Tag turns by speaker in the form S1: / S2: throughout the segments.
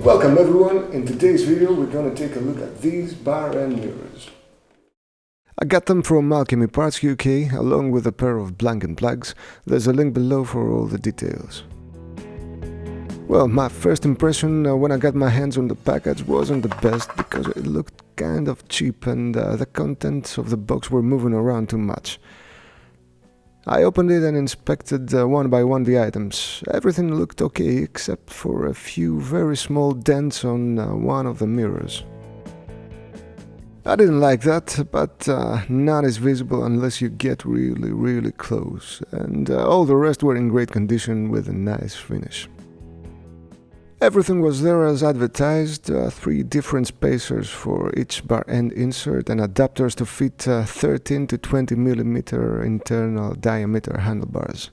S1: Welcome everyone, in today's video we're going to take a look at these bar end mirrors. I got them from Alchemy Parts UK along with a pair of blanket plugs. There's a link below for all the details. Well, my first impression when I got my hands on the package wasn't the best because it looked kind of cheap and the contents of the box were moving around too much. I opened it and inspected one by one the items. Everything looked okay except for a few very small dents on one of the mirrors. I didn't like that, but none is visible unless you get really close, and all the rest were in great condition with a nice finish. Everything was there as advertised, 3 different spacers for each bar end insert and adapters to fit 13 to 20 mm internal diameter handlebars.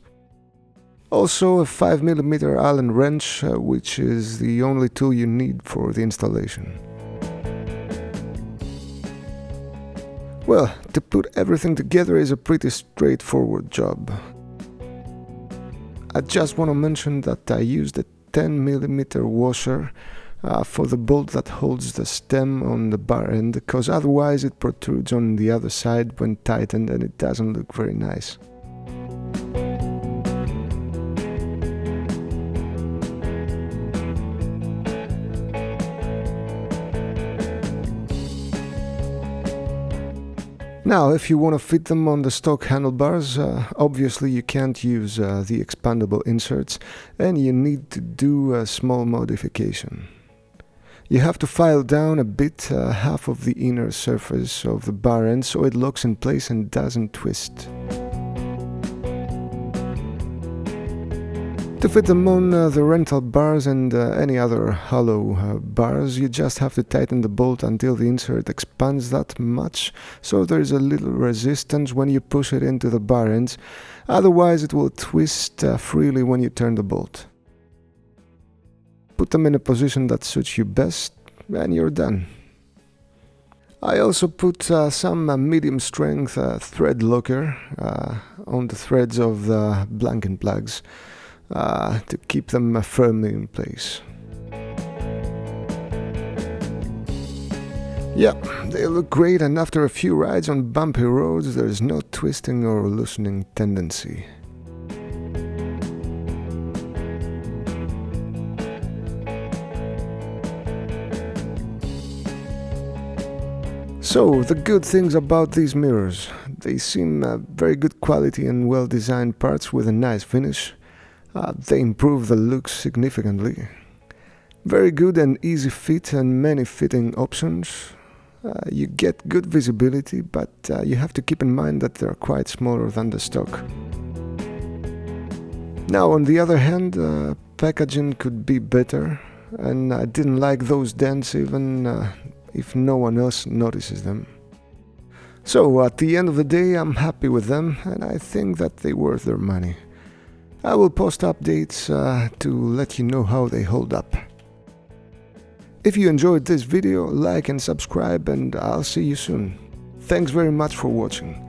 S1: Also a 5 mm Allen wrench, which is the only tool you need for the installation. Well, to put everything together is a pretty straightforward job. I just want to mention that I used a 10 mm washer for the bolt that holds the stem on the bar end, because otherwise it protrudes on the other side when tightened and it doesn't look very nice. Now, if you want to fit them on the stock handlebars, obviously you can't use the expandable inserts and you need to do a small modification. You have to file down a bit half of the inner surface of the bar end so it locks in place and doesn't twist. To fit them on the Renthal bars and any other hollow bars, you just have to tighten the bolt until the insert expands that much, so there is a little resistance when you push it into the bar ends, otherwise it will twist freely when you turn the bolt. Put them in a position that suits you best and you're done. I also put some medium strength thread locker on the threads of the blanket plugs to keep them firmly in place. Yeah, they look great, and after a few rides on bumpy roads there's no twisting or loosening tendency. So, the good things about these mirrors: they seem very good quality and well designed parts with a nice finish. They improve the looks significantly. Very good and easy fit and many fitting options. You get good visibility, but you have to keep in mind that they're quite smaller than the stock. Now, on the other hand, packaging could be better, and I didn't like those dents even if no one else notices them. So, at the end of the day, I'm happy with them, and I think that they're worth their money. I will post updates to let you know how they hold up. If you enjoyed this video, like and subscribe, and I'll see you soon. Thanks very much for watching.